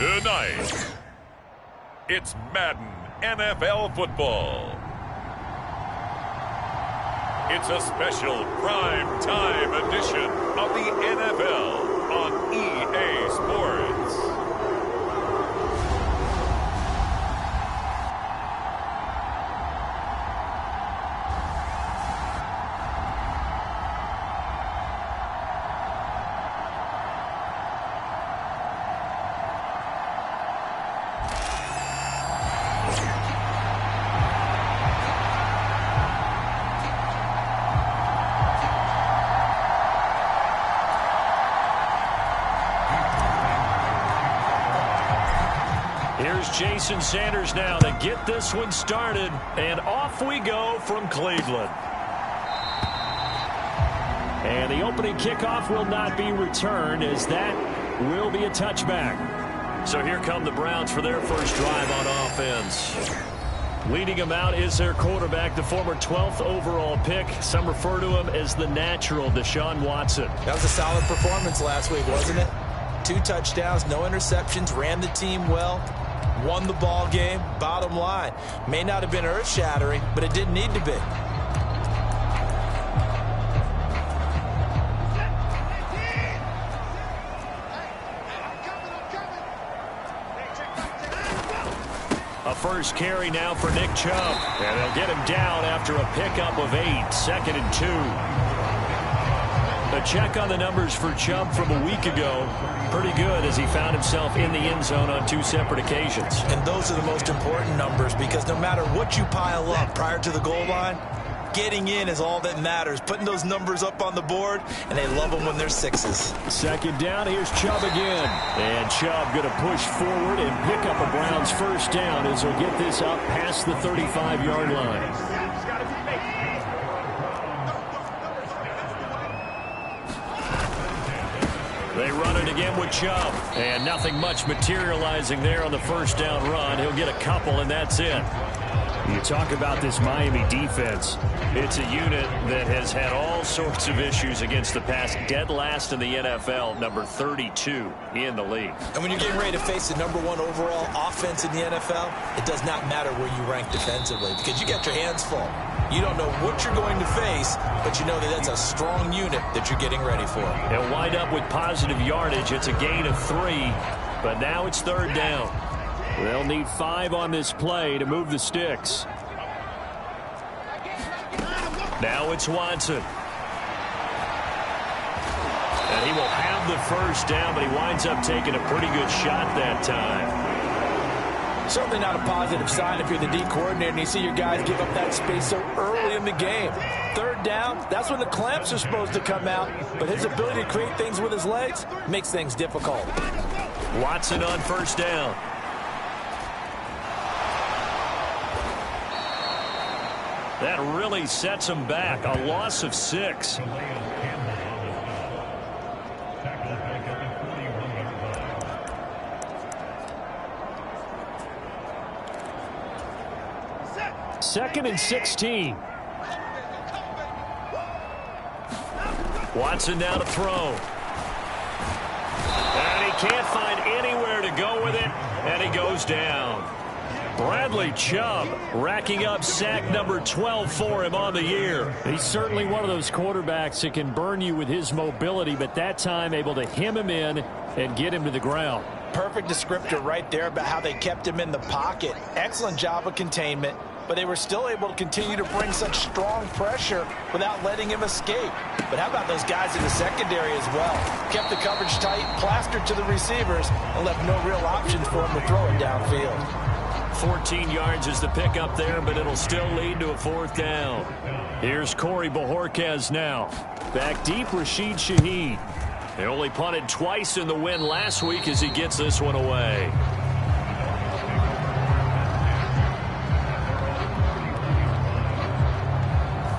Tonight, it's Madden NFL football. It's a special prime time edition of the NFL on EA Sports. Here's Jason Sanders now to get this one started, and off we go from Cleveland. And the opening kickoff will not be returned, as that will be a touchback. So here come the Browns for their first drive on offense. Leading them out is their quarterback, the former 12th overall pick. Some refer to him as the natural, Deshaun Watson. That was a solid performance last week, wasn't it? 2 touchdowns, no interceptions, ran the team well. Won the ball game. Bottom line, may not have been earth-shattering, but it didn't need to be. A first carry now for Nick Chubb. And they'll get him down after a pickup of 8, 2nd and 2. A check on the numbers for Chubb from a week ago. Pretty good, as he found himself in the end zone on 2 separate occasions. And those are the most important numbers, because no matter what you pile up prior to the goal line, getting in is all that matters. Putting those numbers up on the board, and they love them when they're 6s. 2nd down, here's Chubb again. And Chubb going to push forward and pick up a Browns first down as he'll get this up past the 35-yard line. They run it again with Chubb, and nothing much materializing there on the first down run. He'll get a couple, and that's it. You talk about this Miami defense. It's a unit that has had all sorts of issues against the pass. Dead last in the NFL, number 32 in the league. And when you're getting ready to face the number 1 overall offense in the NFL, it does not matter where you rank defensively, because you got your hands full. You don't know what you're going to face, but you know that that's a strong unit that you're getting ready for. They'll wind up with positive yardage. It's a gain of 3, but now it's 3rd down. They'll need 5 on this play to move the sticks. Now it's Watson. And he will have the first down, but he winds up taking a pretty good shot that time. Certainly not a positive sign if you're the D coordinator and you see your guys give up that space so early in the game. 3rd down, that's when the clamps are supposed to come out, but his ability to create things with his legs makes things difficult. Watson on first down. That really sets him back. A loss of 6. Second and 16. Watson now to throw. And he can't find anywhere to go with it, and he goes down. Bradley Chubb racking up sack number 12 for him on the year. He's certainly one of those quarterbacks that can burn you with his mobility, but that time able to hem him in and get him to the ground. Perfect descriptor right there about how they kept him in the pocket. Excellent job of containment, but they were still able to continue to bring such strong pressure without letting him escape. But how about those guys in the secondary as well? Kept the coverage tight, plastered to the receivers, and left no real options for him to throw it downfield. 14 yards is the pickup there, but it'll still lead to a 4th down. Here's Corey Bojorquez now. Back deep, Rashid Shaheed. They only punted twice in the win last week as he gets this one away.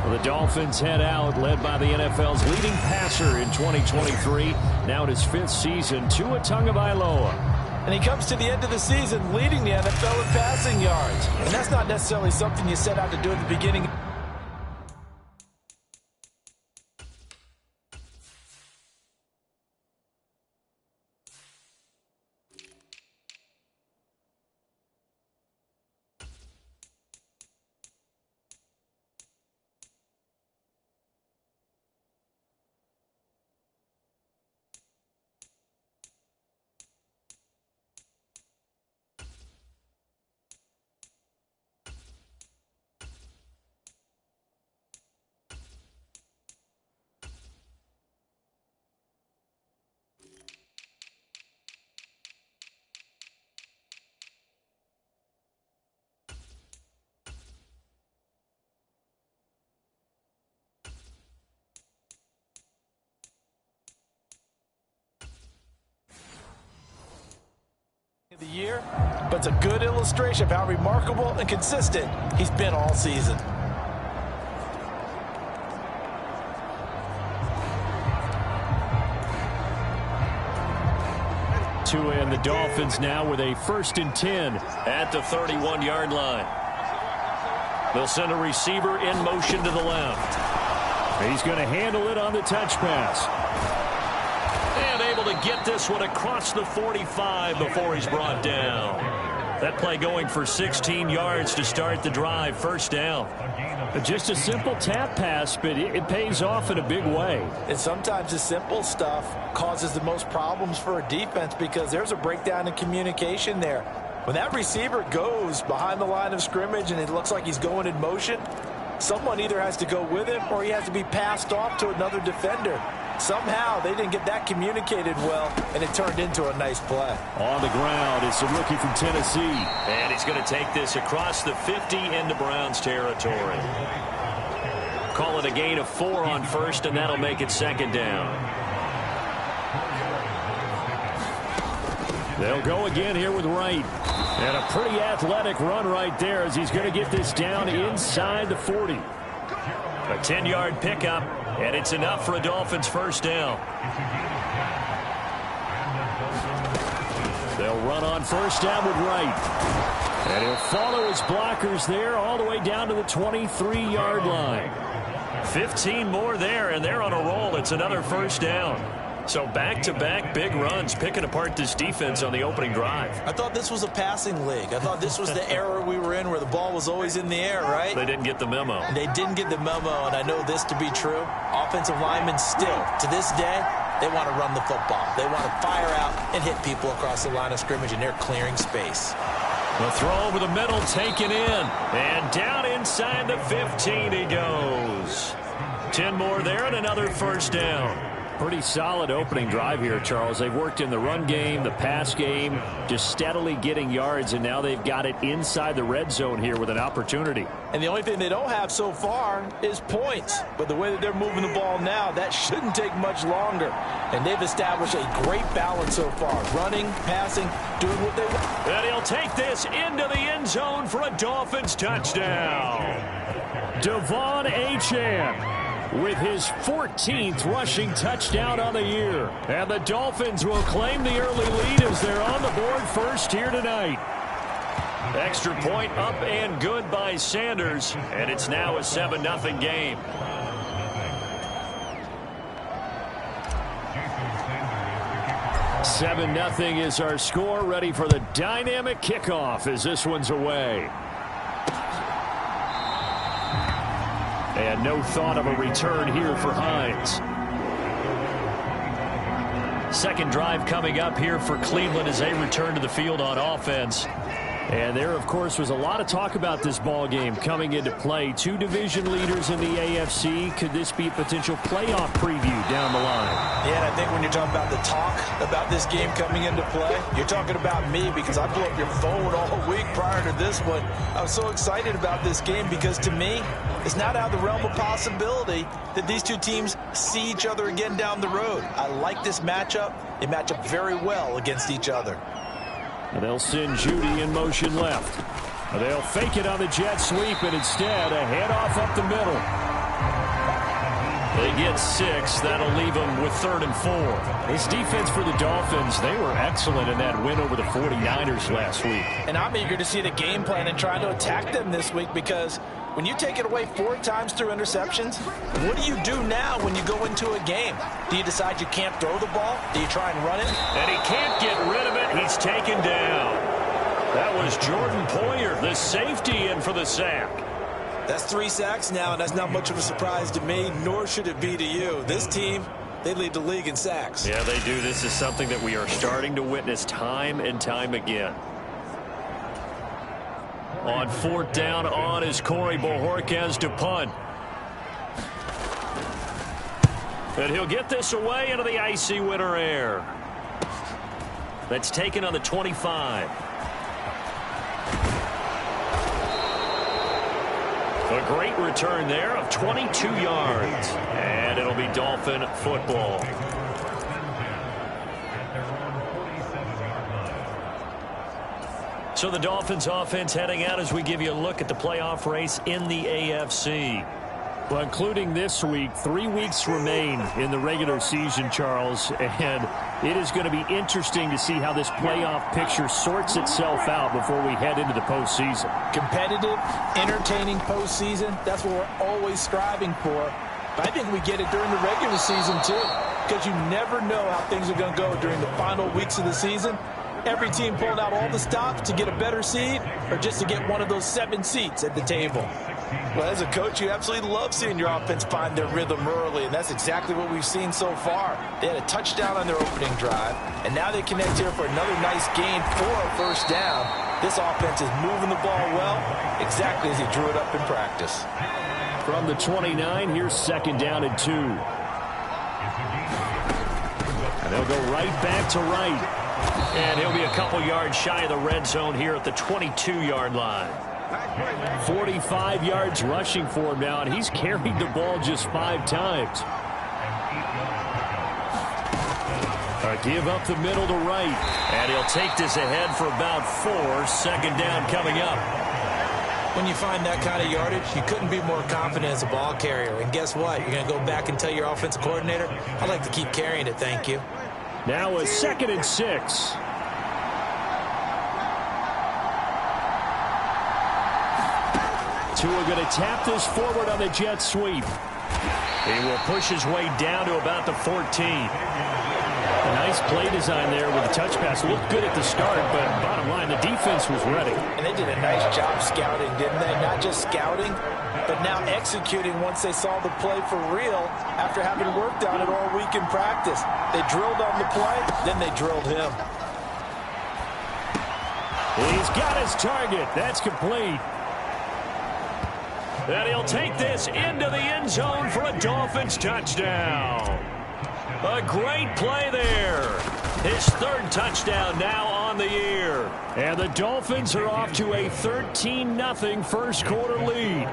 The Dolphins head out, led by the NFL's leading passer in 2023. Now in his 5th season, Tua Tagovailoa. And he comes to the end of the season leading the NFL in passing yards. And that's not necessarily something you set out to do at the beginning. year, but it's a good illustration of how remarkable and consistent he's been all season. And the Dolphins now with a 1st and 10 at the 31-yard line. They'll send a receiver in motion to the left. He's going to handle it on the touch pass. And able to get this one across the 45 before he's brought down. That play going for 16 yards to start the drive. 1st down. Just a simple tap pass, but it pays off in a big way. And sometimes the simple stuff causes the most problems for a defense because there's a breakdown in communication there. When that receiver goes behind the line of scrimmage and it looks like he's going in motion, someone either has to go with him or he has to be passed off to another defender. Somehow they didn't get that communicated well, and it turned into a nice play. On the ground, it's a rookie from Tennessee. And he's going to take this across the 50 into Browns territory. Call it a gain of 4 on 1st, and that'll make it 2nd down. They'll go again here with Wright. And a pretty athletic run right there as he's going to get this down inside the 40. A 10-yard pickup, and it's enough for a Dolphins 1st down. They'll run on 1st down with Wright. And he'll follow his blockers there all the way down to the 23-yard line. 15 more there, and they're on a roll. It's another 1st down. So back-to-back big runs, picking apart this defense on the opening drive. I thought this was a passing league. I thought this was the era we were in where the ball was always in the air, right? They didn't get the memo. They didn't get the memo, and I know this to be true. Offensive linemen still, to this day, they want to run the football. They want to fire out and hit people across the line of scrimmage, and they're clearing space. The throw over the middle taken in, and down inside the 15 he goes. 10 more there and another 1st down. Pretty solid opening drive here, Charles. They've worked in the run game, the pass game, just steadily getting yards, and now they've got it inside the red zone here with an opportunity. And the only thing they don't have so far is points. But the way that they're moving the ball now, that shouldn't take much longer. And they've established a great balance so far. Running, passing, doing what they want. And he'll take this into the end zone for a Dolphins touchdown. Devon Achane with his 14th rushing touchdown on the year. And the Dolphins will claim the early lead as they're on the board 1st here tonight. Extra point up and good by Sanders, and it's now a 7-0 game. Seven 0 is our score, ready for the dynamic kickoff as this one's away. And no thought of a return here for Hines. Second drive coming up here for Cleveland as they return to the field on offense. And there, of course, was a lot of talk about this ball game coming into play. 2 division leaders in the AFC. Could this be a potential playoff preview down the line? Yeah, and I think when you're talking about the talk about this game coming into play, you're talking about me because I blew up your phone all week prior to this one. I was so excited about this game because, to me, it's not out of the realm of possibility that these two teams see each other again down the road. I like this matchup. They match up very well against each other. And they'll send Judy in motion left. They'll fake it on the jet sweep, and instead a handoff up the middle. They get 6. That'll leave them with 3rd and 4. This defense for the Dolphins, they were excellent in that win over the 49ers last week. And I'm eager to see the game plan and trying to attack them this week because when you take it away 4 times through interceptions, what do you do now when you go into a game? Do you decide you can't throw the ball? Do you try and run it? And he can't get rid of it. He's taken down. That was Jordan Poyer, the safety, in for the sack. That's 3 sacks now, and that's not much of a surprise to me, nor should it be to you. This team, they lead the league in sacks. Yeah, they do. This is something that we are starting to witness time and time again. On 4th down on is Corey Bojorquez to punt. And he'll get this away into the icy winter air. That's taken on the 25. A great return there of 22 yards. And it'll be Dolphin football. So the Dolphins offense heading out as we give you a look at the playoff race in the AFC. Well, including this week, 3 weeks remain in the regular season, Charles, and it is going to be interesting to see how this playoff picture sorts itself out before we head into the postseason. Competitive, entertaining postseason, that's what we're always striving for. But I think we get it during the regular season, too, because you never know how things are going to go during the final weeks of the season. Every team pulling out all the stops to get a better seed or just to get one of those 7 seats at the table. Well, as a coach, you absolutely love seeing your offense find their rhythm early, and that's exactly what we've seen so far. They had a touchdown on their opening drive, and now they connect here for another nice gain for a first down. This offense is moving the ball well, exactly as he drew it up in practice. From the 29, here's 2nd down and 2. And they'll go right back to right. And he'll be a couple yards shy of the red zone here at the 22-yard line. 45 yards rushing for him now, and he's carried the ball just 5 times. A give up the middle to right. And he'll take this ahead for about 4. 2nd down coming up. When you find that kind of yardage, you couldn't be more confident as a ball carrier. And guess what? You're going to go back and tell your offensive coordinator, I'd like to keep carrying it, thank you. Now a 2nd and 6. Tua going to tap this forward on the jet sweep. He will push his way down to about the 14. A nice play design there with the touch pass. Looked good at the start, but bottom line, the defense was ready. And they did a nice job scouting, didn't they? Not just scouting, but now executing once they saw the play for real after having worked on it all week in practice. They drilled on the play, then they drilled him. He's got his target. That's complete. And he'll take this into the end zone for a Dolphins touchdown. A great play there. His 3rd touchdown now on the year. And the Dolphins are off to a 13-0 first quarter lead.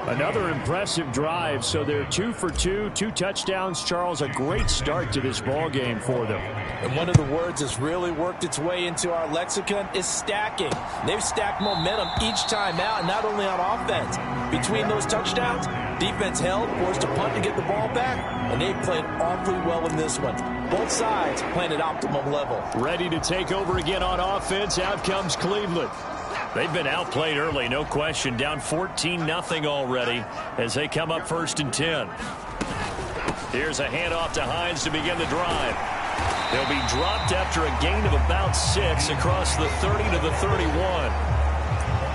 Another impressive drive, so they're 2 for 2, 2 touchdowns. Charles, a great start to this ball game for them. And one of the words that's really worked its way into our lexicon is stacking. They've stacked momentum each time out, and not only on offense. Between those touchdowns, defense held, forced a punt to get the ball back, and they played awfully well in this one. Both sides playing at optimum level. Ready to take over again on offense. Out comes Cleveland. They've been outplayed early, no question. Down 14-0 already as they come up 1st and 10. Here's a handoff to Hines to begin the drive. They'll be dropped after a gain of about 6 across the 30 to the 31.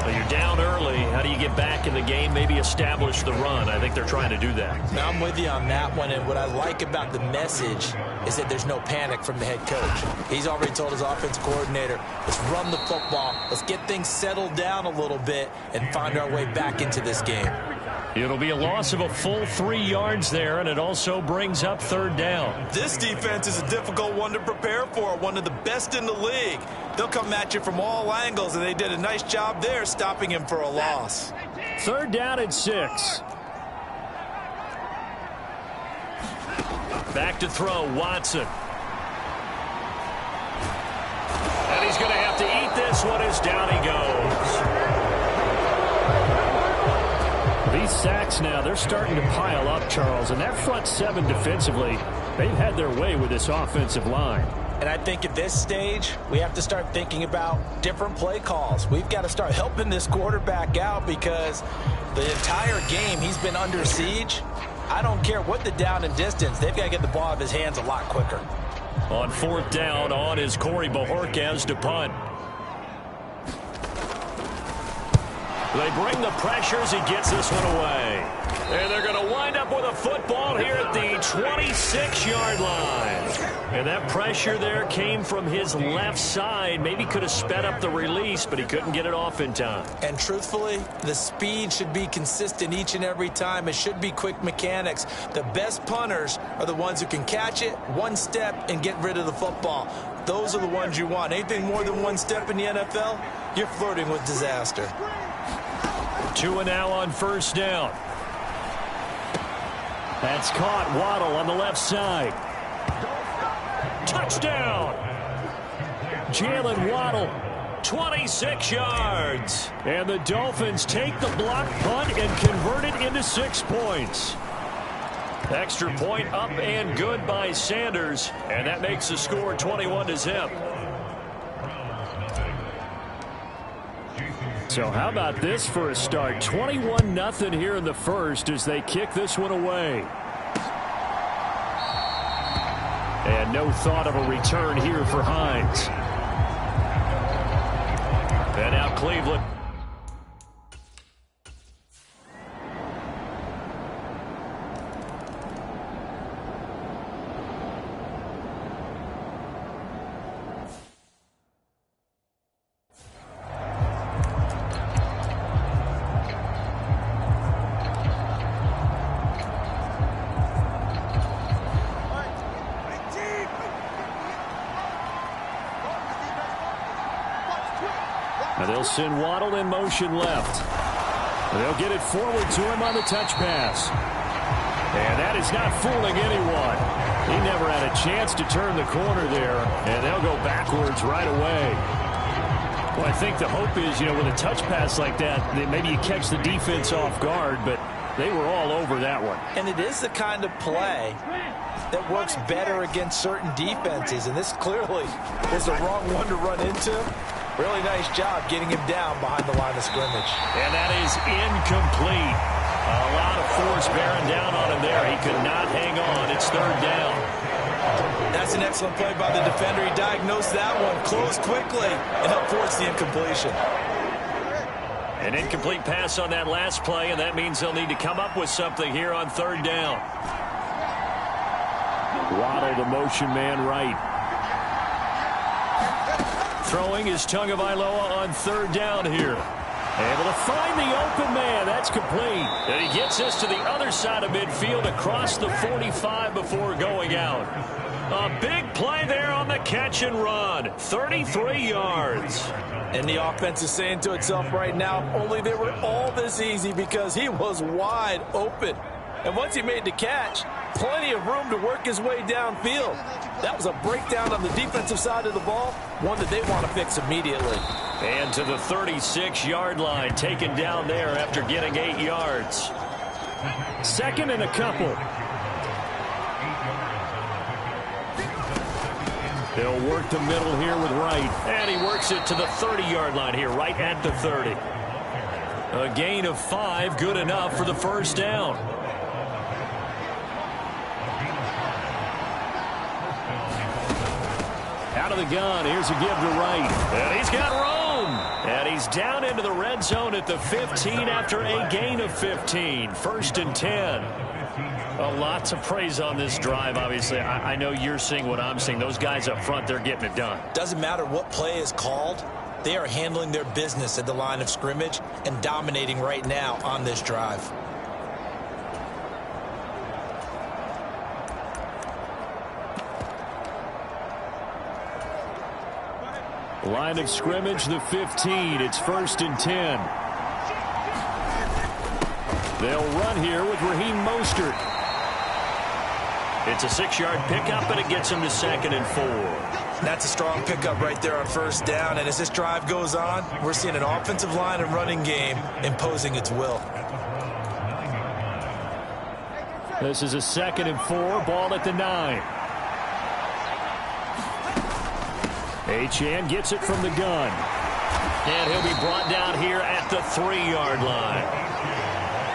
Well, you're down early. How do you get back in the game, maybe establish the run? I think they're trying to do that. Now, I'm with you on that one, and what I like about the message is that there's no panic from the head coach. He's already told his offensive coordinator, let's run the football, let's get things settled down a little bit and find our way back into this game. It'll be a loss of a full 3 yards there, and it also brings up 3rd down. This defense is a difficult one to prepare for, one of the best in the league. They'll come at you from all angles, and they did a nice job there stopping him for a loss. 3rd down and 6. Back to throw, Watson. And he's going to have to eat this one as down he goes. These sacks now, they're starting to pile up, Charles. And that front 7 defensively, they've had their way with this offensive line. And I think at this stage, we have to start thinking about different play calls. We've got to start helping this quarterback out because the entire game he's been under siege. I don't care what the down and distance. They've got to get the ball out of his hands a lot quicker. On 4th down, on is Corey Bojorquez to punt. They bring the pressures. He gets this one away. And they're going to wind up with a football here at the 26-yard line. And that pressure there came from his left side. Maybe could have sped up the release, but he couldn't get it off in time. And truthfully, the speed should be consistent each and every time. It should be quick mechanics. The best punters are the ones who can catch it, one step, and get rid of the football. Those are the ones you want. Anything more than one step in the NFL, you're flirting with disaster. Tua now on 1st down. That's caught. Waddle on the left side. Touchdown! Jalen Waddle 26 yards. And the Dolphins take the block punt and convert it into 6 points. Extra point up and good by Sanders, and that makes the score 21-0. So how about this for a start? 21-0 here in the first as they kick this one away. And no thought of a return here for Hines. And now Cleveland. They'll send Waddle in motion left. They'll get it forward to him on the touch pass. And that is not fooling anyone. He never had a chance to turn the corner there, and they'll go backwards right away. Well, I think the hope is, with a touch pass like that, maybe you catch the defense off guard, but they were all over that one. And it is the kind of play that works better against certain defenses, and this clearly is the wrong one to run into. Really nice job getting him down behind the line of scrimmage. And that is incomplete. A lot of force bearing down on him there. He could not hang on. It's third down. That's an excellent play by the defender. He diagnosed that one, closed quickly, and helped force the incompletion. An incomplete pass on that last play, and that means they'll need to come up with something here on third down. Waddle, the motion man right. Throwing is Tagovailoa on third down here. Able to find the open man. That's complete. And he gets this to the other side of midfield across the 45 before going out. A big play there on the catch and run. 33 yards. And the offense is saying to itself right now, only they were all this easy because he was wide open. And once he made the catch, plenty of room to work his way downfield. That was a breakdown on the defensive side of the ball, one that they want to fix immediately. And to the 36-yard line, taken down there after getting 8 yards. Second and a couple. They'll work the middle here with Wright. And he works it to the 30-yard line here, right at the 30. A gain of 5, good enough for the first down. Out of the gun, here's a give to Wright. And he's got room. And he's down into the red zone at the 15 after a gain of 15. First and 10. Lots of praise on this drive, obviously. I know you're seeing what I'm seeing. Those guys up front, they're getting it done. Doesn't matter what play is called. They are handling their business at the line of scrimmage and dominating right now on this drive. Line of scrimmage, the 15. It's first and 10. They'll run here with Raheem Mostert. It's a 6-yard pickup, and it gets him to second and 4. That's a strong pickup right there on first down. And as this drive goes on, we're seeing an offensive line and running game imposing its will. This is a second and 4. Ball at the 9. Achane gets it from the gun. And he'll be brought down here at the 3-yard line.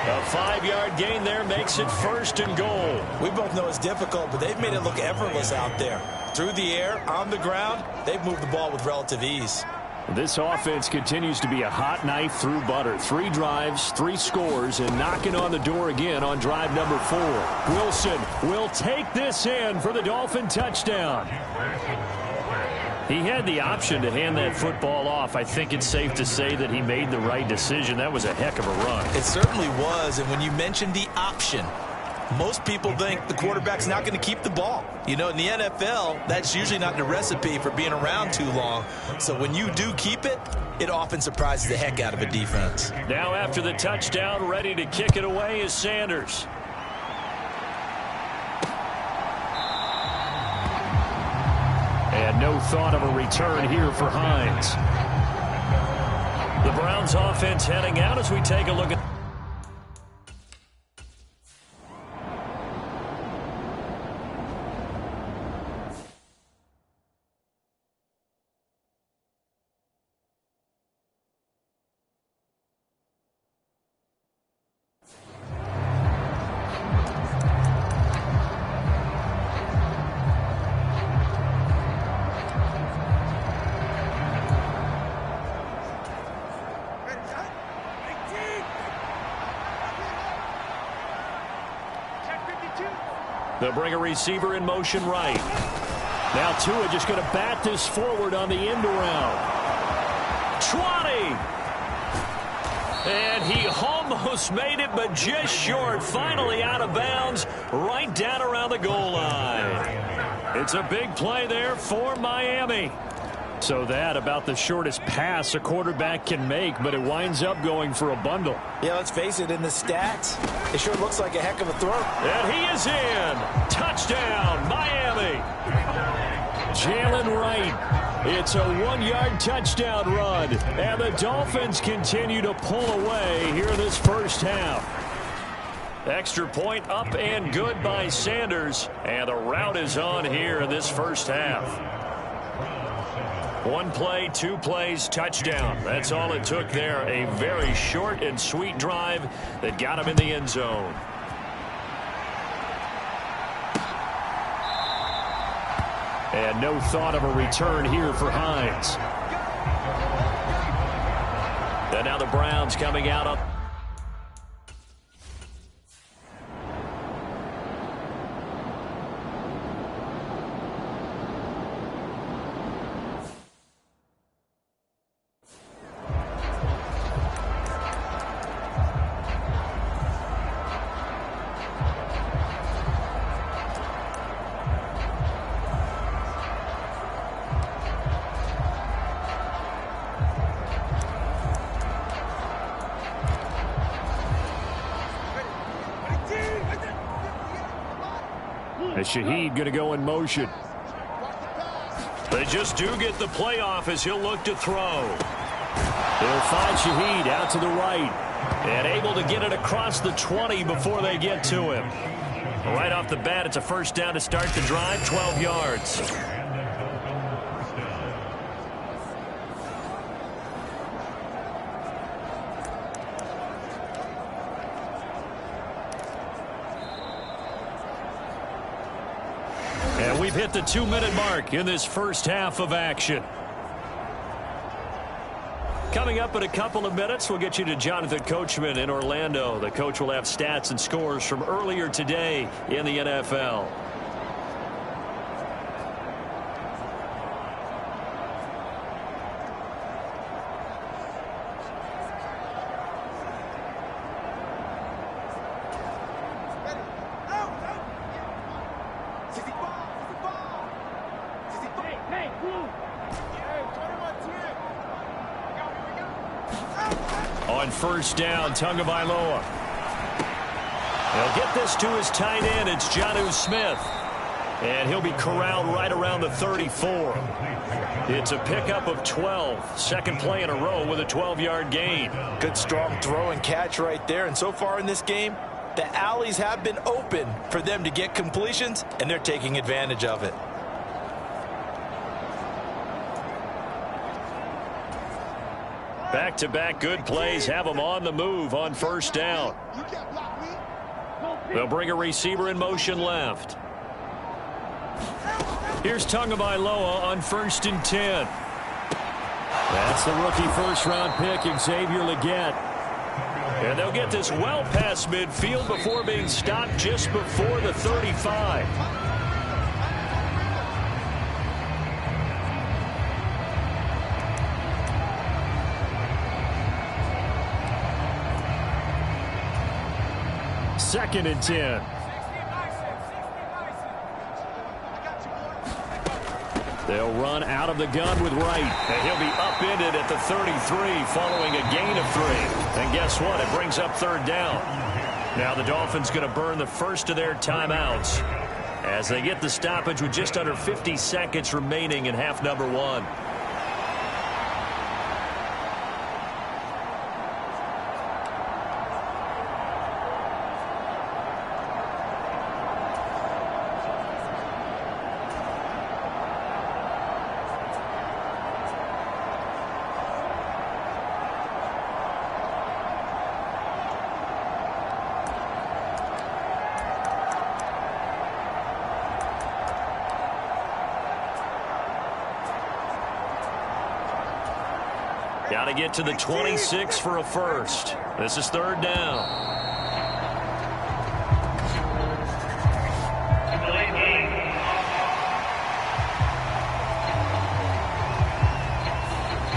A 5-yard gain there makes it first and goal. We both know it's difficult, but they've made it look effortless out there. Through the air, on the ground, they've moved the ball with relative ease. This offense continues to be a hot knife through butter. 3 drives, 3 scores, and knocking on the door again on drive number 4. Wilson will take this in for the Dolphin touchdown. He had the option to hand that football off. I think it's safe to say that he made the right decision. That was a heck of a run. It certainly was, and when you mentioned the option, most people think the quarterback's not going to keep the ball. You know, in the NFL, that's usually not the recipe for being around too long. So when you do keep it, it often surprises the heck out of a defense. Now after the touchdown, ready to kick it away is Sanders. And no thought of a return here for Hines. The Browns offense heading out as we take a look at... They'll bring a receiver in motion right. Now Tua just going to bat this forward on the end around. 20! And he almost made it, but just short. Finally out of bounds, right down around the goal line. It's a big play there for Miami. So that about the shortest pass a quarterback can make, but it winds up going for a bundle. Yeah, let's face it, in the stats, it sure looks like a heck of a throw. And he is in. Touchdown, Miami. Jalen Wright. It's a 1-yard touchdown run. And the Dolphins continue to pull away here in this first half. Extra point up and good by Sanders. And the route is on here in this first half. 1 play, 2 plays, touchdown. That's all it took there. A very short and sweet drive that got him in the end zone. And no thought of a return here for Hines. And now the Browns coming out up. And Shaheed going to go in motion. They just do get the play off as he'll look to throw. They'll find Shaheed out to the right. And able to get it across the 20 before they get to him. Right off the bat, it's a first down to start the drive, 12 yards. And we've hit the 2-minute mark in this first half of action. Coming up in a couple of minutes, we'll get you to Jonathan Coachman in Orlando. The coach will have stats and scores from earlier today in the NFL. On first down, Tagovailoa. He'll get this to his tight end. It's Jonnu Smith. And he'll be corralled right around the 34. It's a pickup of 12. Second play in a row with a 12-yard gain. Good strong throw and catch right there. And so far in this game, the alleys have been open for them to get completions, and they're taking advantage of it. Back-to-back good plays have them on the move on first down. They'll bring a receiver in motion left. Here's Tagovailoa on 1st and 10. That's the rookie first-round pick, Xavier Legette. And they'll get this well past midfield before being stopped just before the 35. Second and 10. They'll run out of the gun with Wright. And he'll be upended at the 33 following a gain of 3. And guess what? It brings up third down. Now the Dolphins going to burn the first of their timeouts as they get the stoppage with just under 50 seconds remaining in half number 1. Got to get to the 26 for a first. This is third down.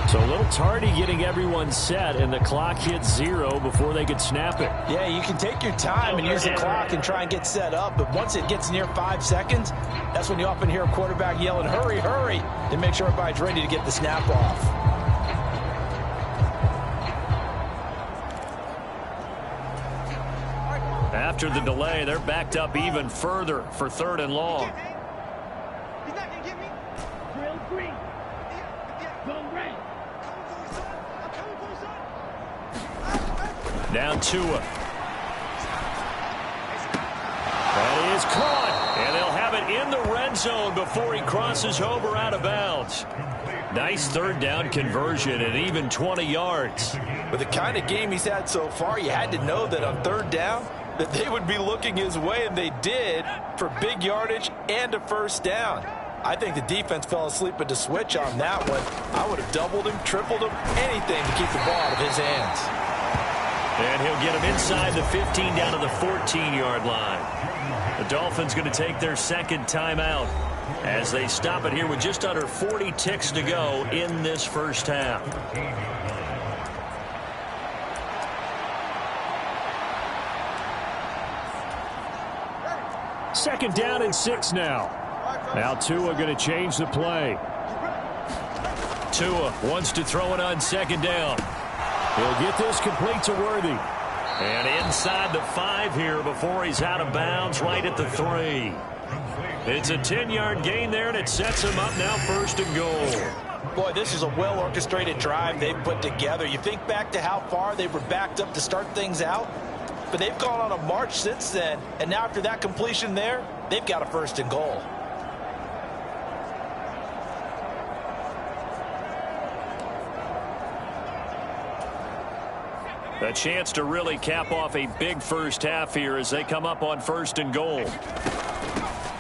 So a little tardy getting everyone set, and the clock hits 0 before they could snap it. Yeah, you can take your time and use the clock and try and get set up, but once it gets near 5 seconds, that's when you often hear a quarterback yelling, hurry, hurry, to make sure everybody's ready to get the snap off. After the delay, they're backed up even further for third and long. He's not going to get me. Drill green. Going green. Down Tua. That is caught. And they'll have it in the red zone before he crosses over out of bounds. Nice third down conversion at even 20 yards. With the kind of game he's had so far, you had to know that on third down, that they would be looking his way, and they did, for big yardage and a first down. I think the defense fell asleep at the switch on that one. I would have doubled him, tripled him, anything to keep the ball out of his hands. And he'll get him inside the 15 down to the 14-yard line. The Dolphins going to take their second timeout as they stop it here with just under 40 ticks to go in this first half. Second down and 6 now. Now Tua going to change the play. Tua wants to throw it on second down. He'll get this complete to Worthy. And inside the 5 here before he's out of bounds right at the 3. It's a 10-yard gain there, and it sets him up now first and goal. Boy, this is a well-orchestrated drive they've put together. You think back to how far they were backed up to start things out, but they've gone on a march since then, and now after that completion there, they've got a first and goal. A chance to really cap off a big first half here as they come up on first and goal.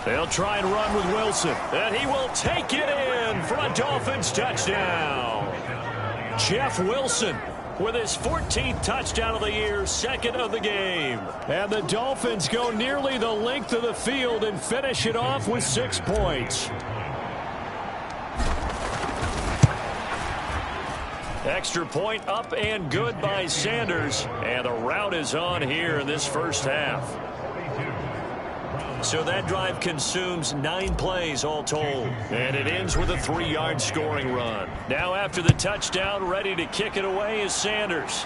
They'll try and run with Wilson, and he will take it in for a Dolphins touchdown. Jeff Wilson with his 14th touchdown of the year, second of the game. And the Dolphins go nearly the length of the field and finish it off with 6 points. Extra point up and good by Sanders. And the route is on here in this first half. So that drive consumes 9 plays all told. And it ends with a 3-yard scoring run. Now after the touchdown, ready to kick it away is Sanders.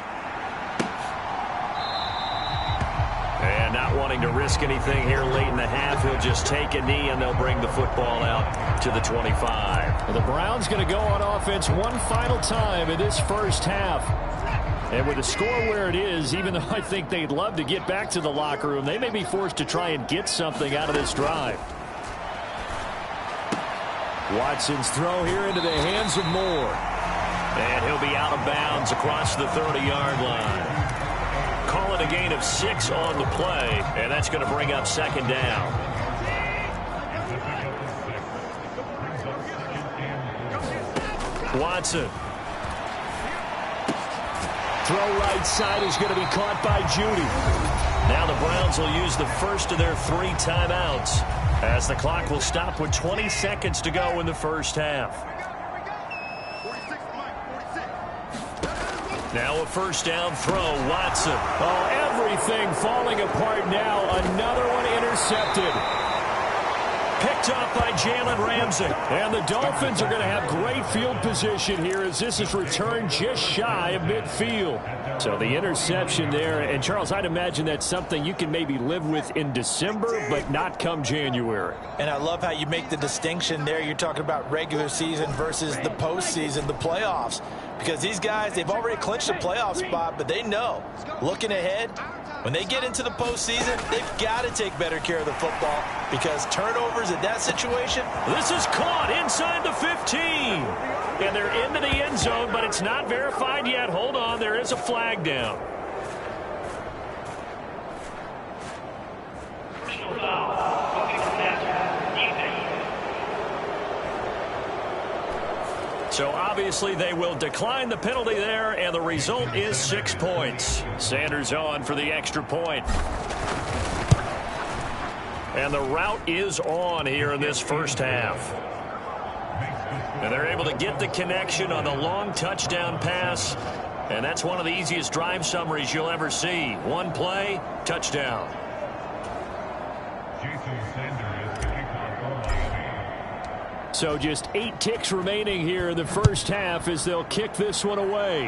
And not wanting to risk anything here late in the half, he'll just take a knee and they'll bring the football out to the 25. Well, the Browns going to go on offense one final time in this first half. And with the score where it is, even though I think they'd love to get back to the locker room, they may be forced to try and get something out of this drive. Watson's throw here into the hands of Moore. And he'll be out of bounds across the 30-yard line. Call it a gain of 6 on the play, and that's going to bring up second down. Watson. Throw right side is going to be caught by Judy. Now the Browns will use the first of their 3 timeouts as the clock will stop with 20 seconds to go in the first half. Now a first down throw, Watson. Oh, everything falling apart now. Another one intercepted. Picked off by Jalen Ramsey. And the Dolphins are going to have great field position here as this is returned just shy of midfield. So the interception there. And, Charles, I'd imagine that's something you can maybe live with in December, but not come January. And I love how you make the distinction there. You're talking about regular season versus the postseason, the playoffs. Because these guys, they've already clinched a playoff spot, but they know, looking ahead, when they get into the postseason, they've got to take better care of the football because turnovers in that situation. This is caught inside the 15. And they're into the end zone, but it's not verified yet. Hold on, there is a flag down. So obviously they will decline the penalty there, and the result is 6 points. Sanders on for the extra point. And the route is on here in this first half. And they're able to get the connection on the long touchdown pass. And that's one of the easiest drive summaries you'll ever see. One play, touchdown. So just 8 ticks remaining here in the first half as they'll kick this one away.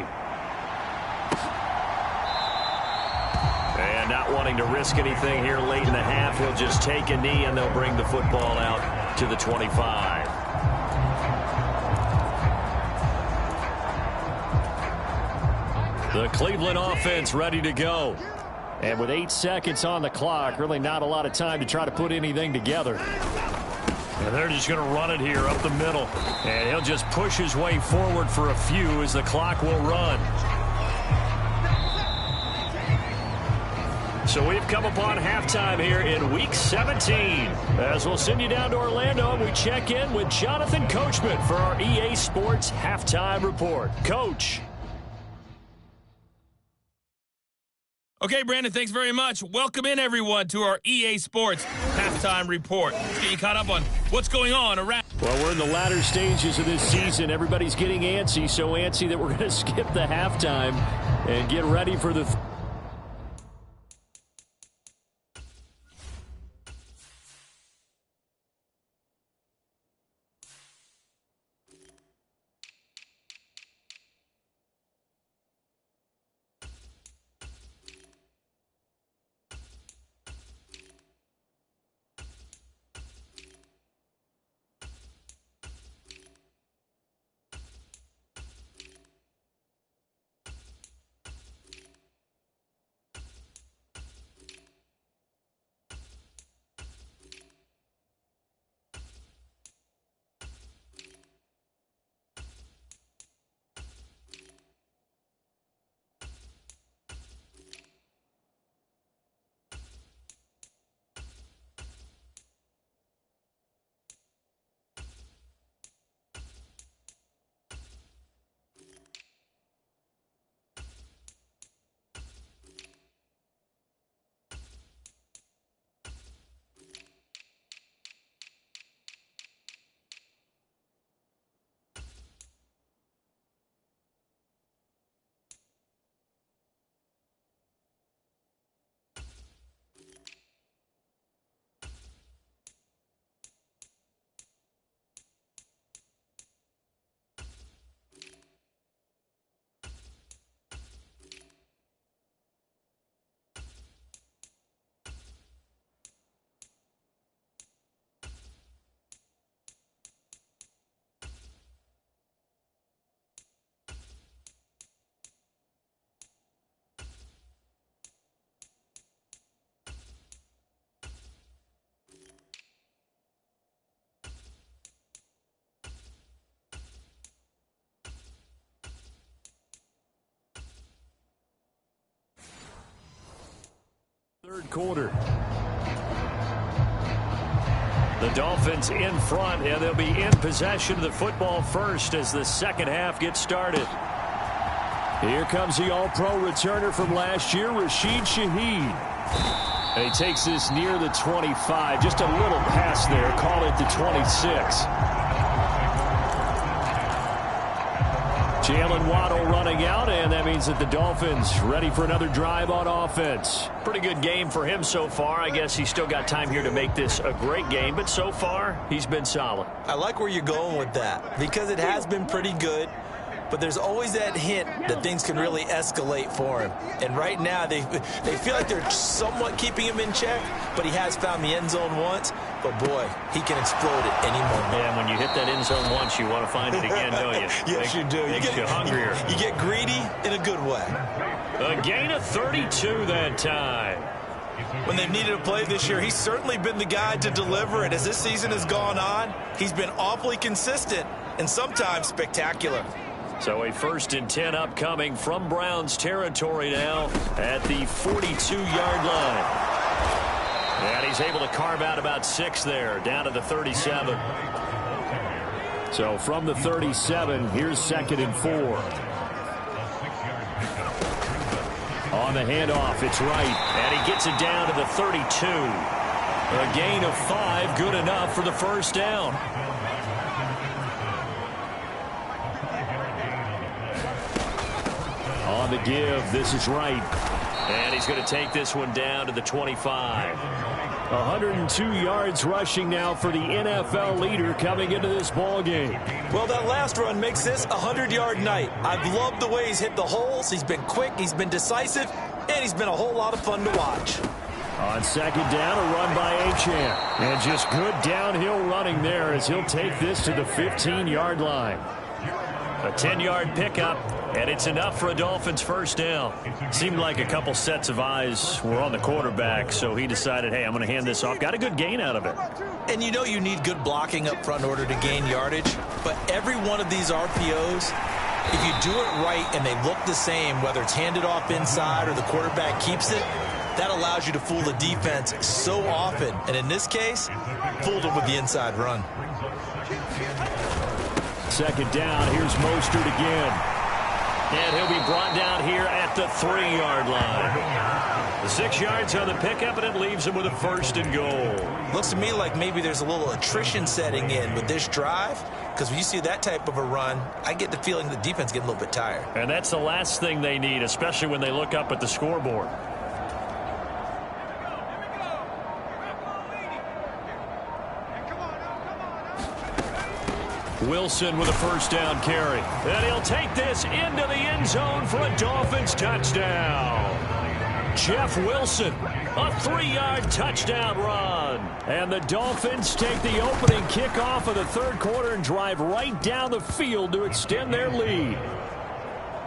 And not wanting to risk anything here late in the half, he'll just take a knee and they'll bring the football out to the 25. The Cleveland offense ready to go. And with 8 seconds on the clock, really not a lot of time to try to put anything together. And they're just going to run it here up the middle. And he'll just push his way forward for a few as the clock will run. So we've come upon halftime here in Week 17. As we'll send you down to Orlando, we check in with Jonathan Coachman for our EA Sports Halftime Report. Coach. Okay, Brandon, thanks very much. Welcome in, everyone, to our EA Sports Halftime Report. Let's get you caught up on what's going on around. Well, we're in the latter stages of this season. Everybody's getting antsy, so antsy that we're going to skip the halftime and get ready for the... Third quarter. The Dolphins in front, and they'll be in possession of the football first as the second half gets started. Here comes the All-Pro returner from last year, Rashid Shaheed. And he takes this near the 25. Just a little pass there. Call it the 26. Jalen Waddle running out, and that means that the Dolphins ready for another drive on offense. Pretty good game for him so far. I guess he's still got time here to make this a great game, but so far, he's been solid. I like where you're going with that because it has been pretty good, but there's always that hint that things can really escalate for him. And right now, they feel like they're somewhat keeping him in check, but he has found the end zone once. But, boy, he can explode at any moment. Yeah, when you hit that end zone once, you want to find it again, don't you? Yes, you do. Makes you hungrier. You get greedy in a good way. A gain of 32 that time. When they've needed a play this year, he's certainly been the guy to deliver it. As this season has gone on, he's been awfully consistent and sometimes spectacular. So a 1st and 10 upcoming from Browns territory now at the 42-yard line. And he's able to carve out about 6 there, down to the 37. So from the 37, here's 2nd and 4. On the handoff, it's right, and he gets it down to the 32. A gain of 5, good enough for the first down. On the give, this is right. And he's going to take this one down to the 25. 102 yards rushing now for the NFL leader coming into this ball game. Well, that last run makes this a 100-yard night. I've loved the way he's hit the holes. He's been quick, he's been decisive, and he's been a whole lot of fun to watch. On 2nd down, a run by Achane. And just good downhill running there as he'll take this to the 15-yard line. A 10-yard pickup, and it's enough for a Dolphins first down. Seemed like a couple sets of eyes were on the quarterback, so he decided, hey, I'm going to hand this off. Got a good gain out of it. And you know you need good blocking up front in order to gain yardage, but every one of these RPOs, if you do it right and they look the same, whether it's handed off inside or the quarterback keeps it, that allows you to fool the defense so often. And in this case, fooled them with the inside run. 2nd down, here's Mostert again. And he'll be brought down here at the 3-yard line. The 6 yards on the pickup, and it leaves him with a 1st and goal. Looks to me like maybe there's a little attrition setting in with this drive, because when you see that type of a run, I get the feeling the defense getting a little bit tired. And that's the last thing they need, especially when they look up at the scoreboard. Wilson with a 1st down carry. And he'll take this into the end zone for a Dolphins touchdown. Jeff Wilson, a 3-yard touchdown run. And the Dolphins take the opening kickoff of the 3rd quarter and drive right down the field to extend their lead.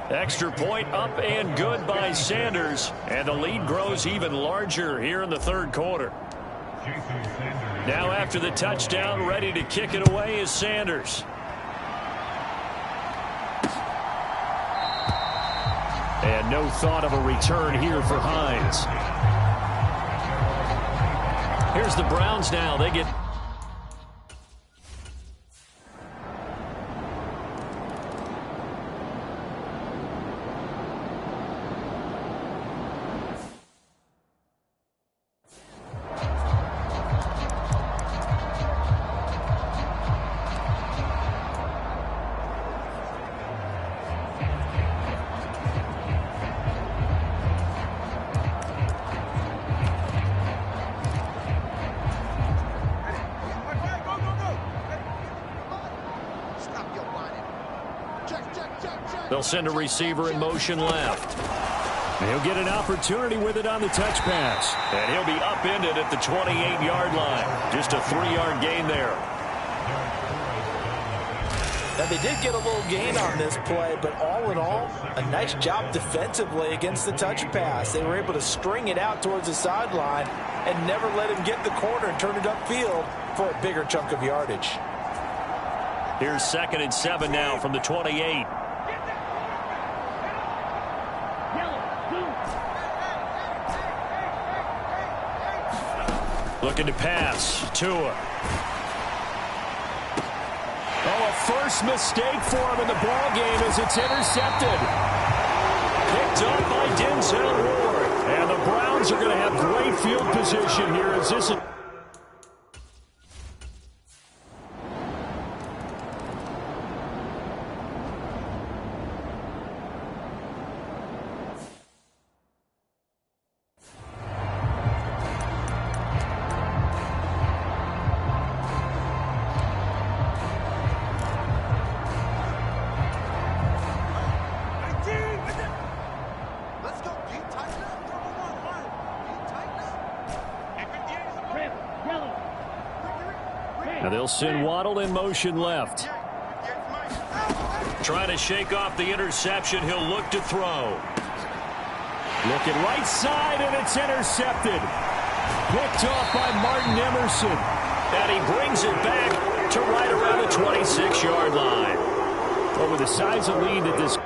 Extra point up and good by Sanders. And the lead grows even larger here in the 3rd quarter. Now after the touchdown, ready to kick it away is Sanders. And no thought of a return here for Hines. Here's the Browns now. They get... They'll send a receiver in motion left. He'll get an opportunity with it on the touch pass. And he'll be upended at the 28-yard line. Just a 3-yard gain there. Now, they did get a little gain on this play, but all in all, a nice job defensively against the touch pass. They were able to string it out towards the sideline and never let him get the corner and turn it upfield for a bigger chunk of yardage. Here's 2nd and 7 now from the 28. Looking to pass. Tua. Oh, a first mistake for him in the ball game as it's intercepted. Picked up by Denzel Ward. And the Browns are going to have great field position here as this is... Now they'll send Waddle in motion left. Trying to shake off the interception. He'll look to throw. Looking right side, and it's intercepted. Picked off by Martin Emerson. And he brings it back to right around the 26-yard line. But with the size of lead that this...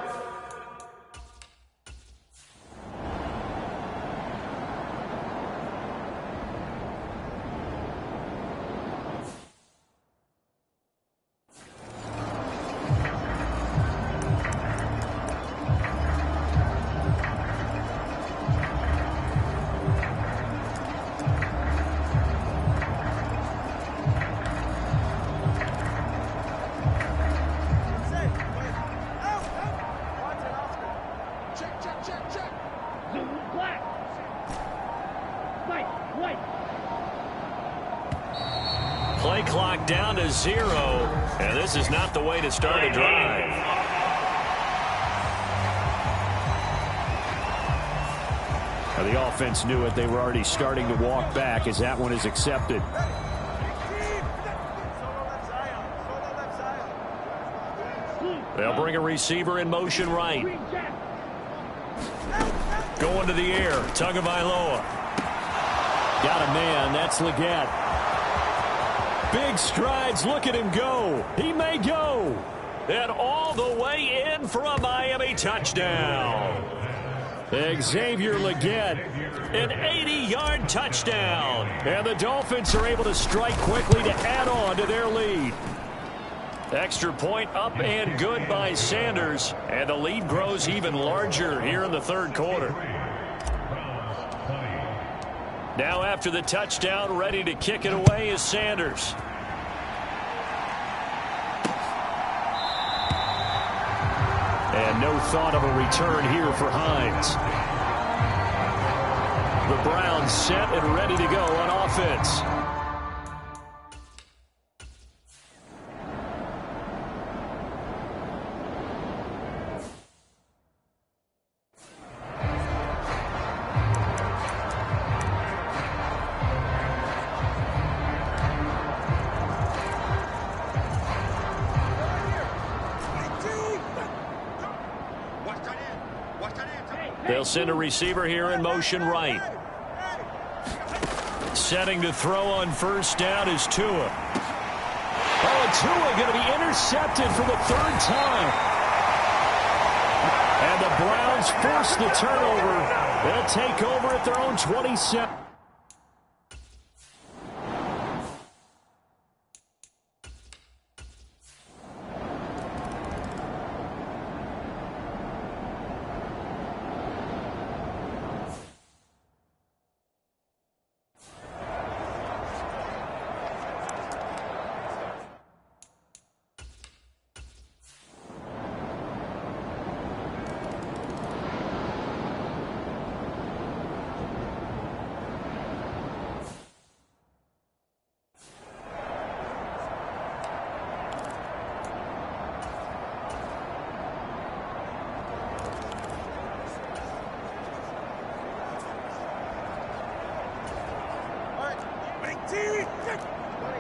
Play clock down to 0, and this is not the way to start a drive. Now, the offense knew it. They were already starting to walk back as that one is accepted. They'll bring a receiver in motion right. Going to the air. Tagovailoa. Got a man. That's Leggett. Big strides. Look at him go. He may go. And all the way in for a Miami touchdown. Xavier Leggett. An 80-yard touchdown. And the Dolphins are able to strike quickly to add on to their lead. Extra point up and good by Sanders. And the lead grows even larger here in the third quarter. Now after the touchdown, ready to kick it away is Sanders. And no thought of a return here for Hines. The Browns set and ready to go on offense. They'll send a receiver here in motion right. Setting to throw on first down is Tua. Oh, and Tua going to be intercepted for the third time. And the Browns force the turnover. They'll take over at their own 27.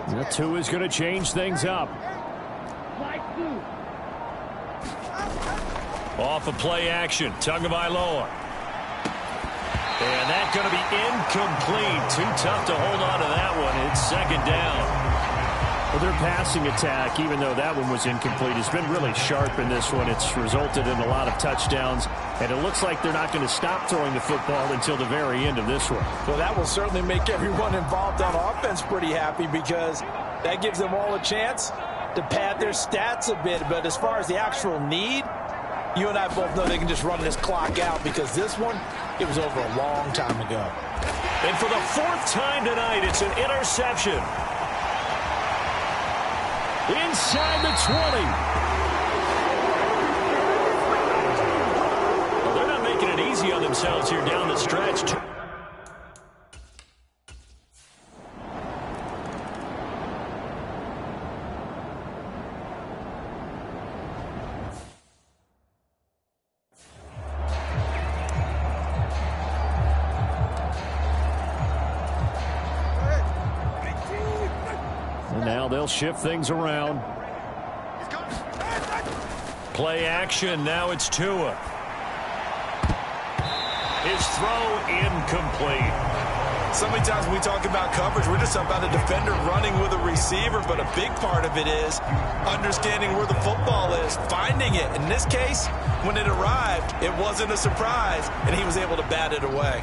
The two is going to change things up. Off of play action, Tagovailoa. And that's going to be incomplete. Too tough to hold on to that one. It's second down. Well, their passing attack, even though that one was incomplete, has been really sharp in this one. It's resulted in a lot of touchdowns, and it looks like they're not going to stop throwing the football until the very end of this one. Well, that will certainly make everyone involved on offense pretty happy because that gives them all a chance to pad their stats a bit. But as far as the actual need, you and I both know they can just run this clock out because this one, it was over a long time ago. And for the fourth time tonight, it's an interception. Inside the 20. Well, they're not making it easy on themselves here down the stretch. Now they'll shift things around. Play action. Now it's Tua. His throw incomplete. So many times when we talk about coverage, we're just about a defender running with a receiver, but a big part of it is understanding where the football is, finding it. In this case, when it arrived, it wasn't a surprise, and he was able to bat it away.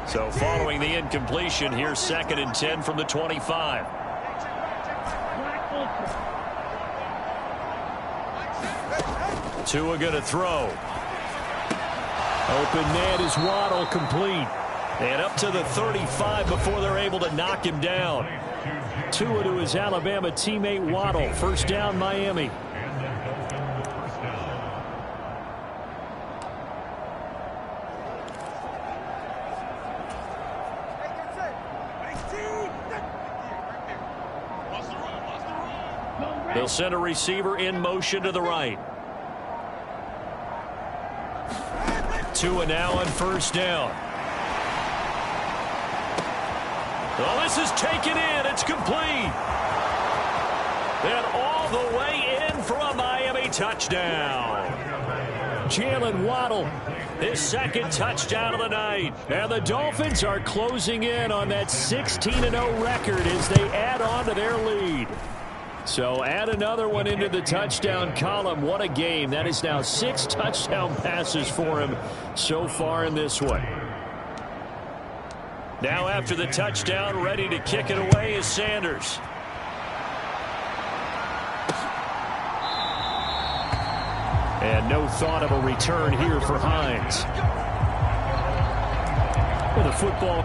So following the incompletion, here's 2nd and 10 from the 25. Tua gonna throw. Open man is Waddle, complete. And up to the 35 before they're able to knock him down. Tua to his Alabama teammate Waddle. First down, Miami. They'll send a receiver in motion to the right. Tua now on first down. Oh, this is taken in. It's complete. And all the way in for a Miami touchdown. Jalen Waddle, His second touchdown of the night. and the Dolphins are closing in on that 16-0 record as they add on to their lead. So add another one into the touchdown column. What a game. That is now 6 touchdown passes for him so far in this one. Now after the touchdown, ready to kick it away is Sanders. And no thought of a return here for Hines. With a football.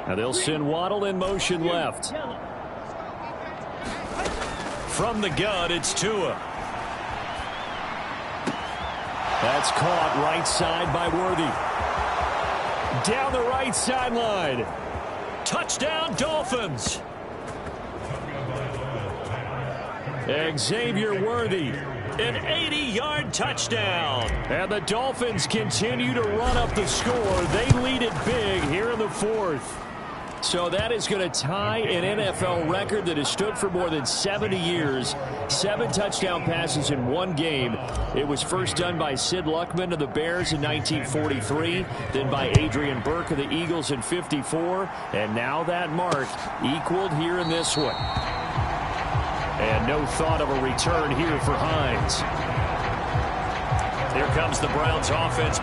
Now they'll send Waddle in motion left. From the gun, it's Tua. That's caught right side by Worthy. Down the right sideline. Touchdown, Dolphins. Xavier Worthy. An 80-yard touchdown. And the Dolphins continue to run up the score. They lead it big here in the fourth. So that is going to tie an NFL record that has stood for more than 70 years. 7 touchdown passes in one game. It was first done by Sid Luckman of the Bears in 1943, then by Adrian Burke of the Eagles in 54, and now that mark equaled here in this one. And no thought of a return here for Hines. Here comes the Browns offense.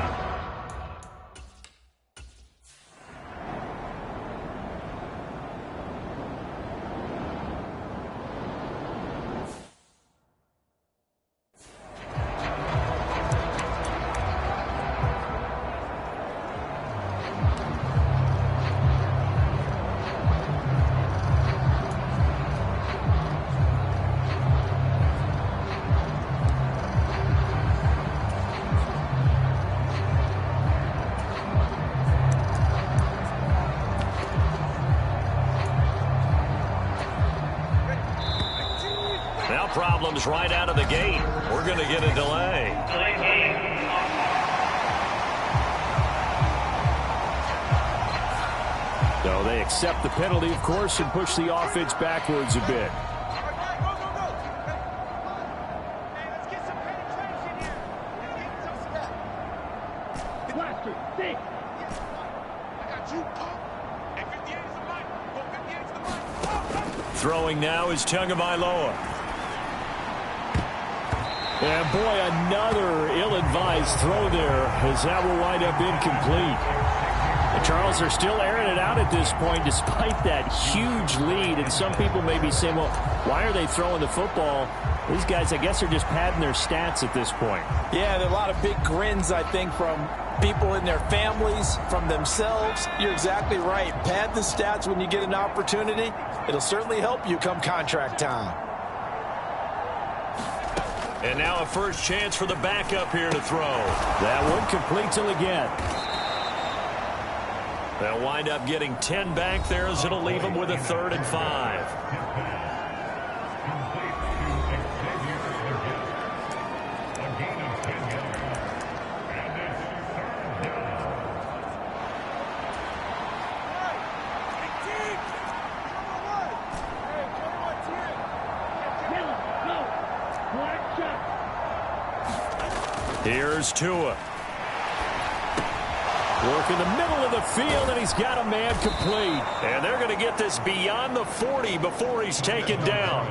Problems right out of the gate. We're going to get a delay. So they accept the penalty, of course, and push the offense backwards a bit. Throwing now is Tagovailoa. And boy, another ill-advised throw there as that will wind up incomplete. The Charles are still airing it out at this point despite that huge lead. And some people may be saying, well, why are they throwing the football? These guys, I guess, are just padding their stats at this point. Yeah, there are a lot of big grins, I think, from people in their families, from themselves. You're exactly right. Pad the stats when you get an opportunity. It'll certainly help you come contract time. And now a first chance for the backup here to throw. That one complete till again. They'll wind up getting 10 back there as it'll leave them with a 3rd and 5. Here's Tua. Work in the middle of the field, and he's got a man complete. And they're going to get this beyond the 40 before he's taken down.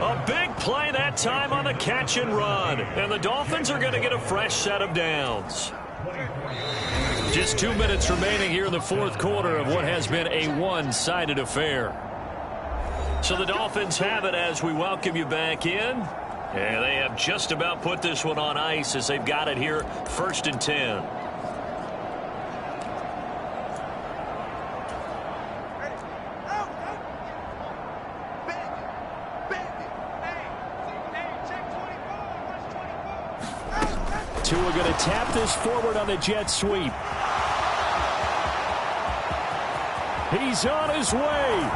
A big play that time on the catch and run. And the Dolphins are going to get a fresh set of downs. Just 2 minutes remaining here in the fourth quarter of what has been a one-sided affair. So the Dolphins have it as we welcome you back in. And they have just about put this one on ice as they've got it here, 1st and 10. who are going to tap this forward on the jet sweep. He's on his way.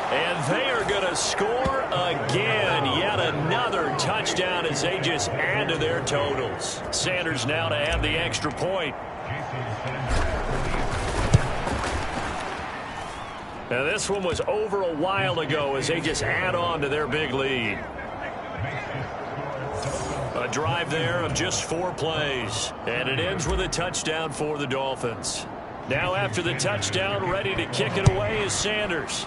And they are going to score again. Yet another touchdown as they just add to their totals. Sanders now to add the extra point. Now this one was over a while ago as they just add on to their big lead. A drive there of just 4 plays. And it ends with a touchdown for the Dolphins. Now after the touchdown, ready to kick it away is Sanders.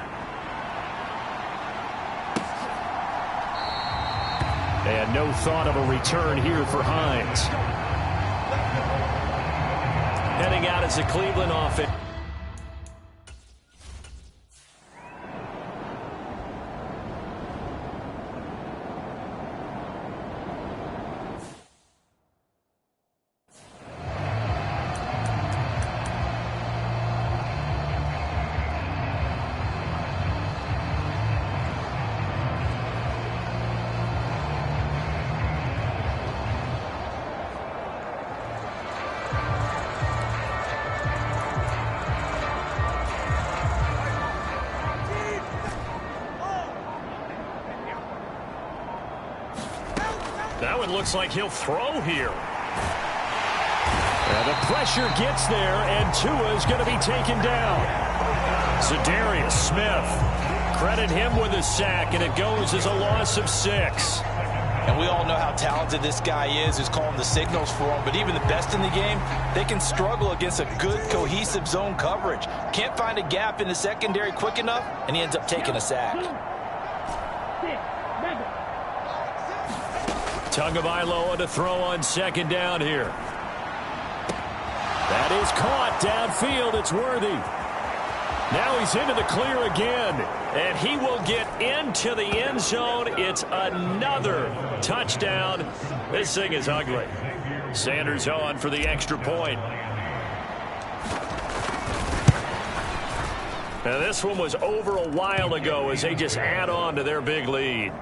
And no thought of a return here for Hines. Heading out as the Cleveland offense. That one looks like he'll throw here. And the pressure gets there, and Tua's going to be taken down. Zadarius Smith. Credit him with a sack, and it goes as a loss of 6. And we all know how talented this guy is who's calling the signals for him. But even the best in the game, they can struggle against a good, cohesive zone coverage. Can't find a gap in the secondary quick enough, and he ends up taking a sack. Tagovailoa to throw on second down here. That is caught downfield. It's Worthy. Now he's into the clear again. And he will get into the end zone. It's another touchdown. This thing is ugly. Sanders on for the extra point. Now this one was over a while ago as they just add on to their big lead.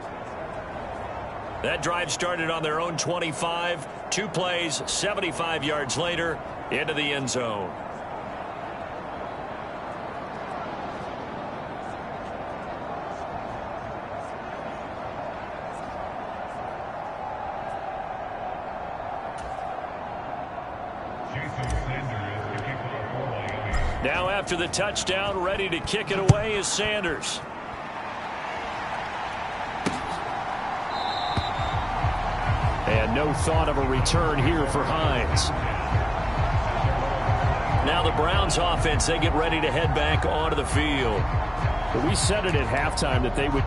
That drive started on their own 25. 2 plays, 75 yards later, into the end zone. Now after the touchdown, ready to kick it away is Sanders. And no thought of a return here for Hines. Now the Browns offense, they get ready to head back onto the field. But we said it at halftime that they would.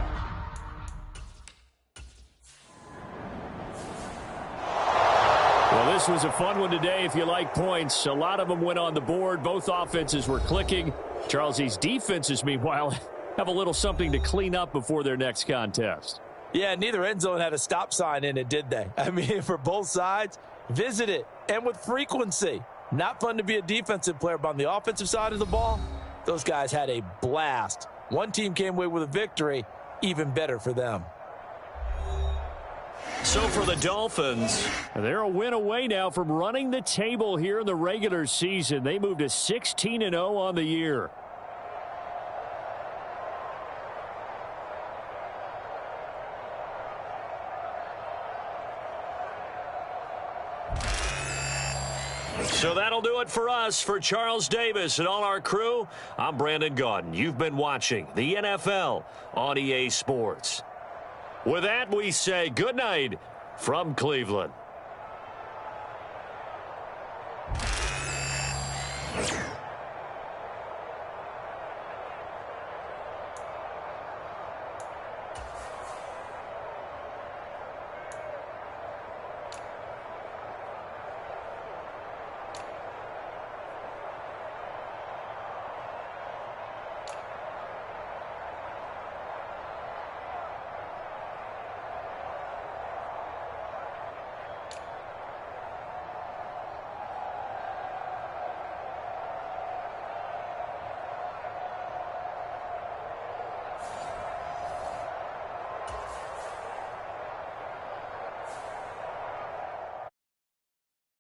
Well, this was a fun one today if you like points. A lot of them went on the board. Both offenses were clicking. Charles, these defenses, meanwhile, have a little something to clean up before their next contest. Yeah, neither end zone had a stop sign in it, did they? I mean, for both sides, visit it, and with frequency. Not fun to be a defensive player, but on the offensive side of the ball, those guys had a blast. One team came away with a victory, even better for them. So for the Dolphins, they're a win away now from running the table here in the regular season. They moved to 16-0 on the year. So that'll do it for us. For Charles Davis and all our crew, I'm Brandon Gaudin. You've been watching the NFL on EA Sports. With that, we say good night from Cleveland.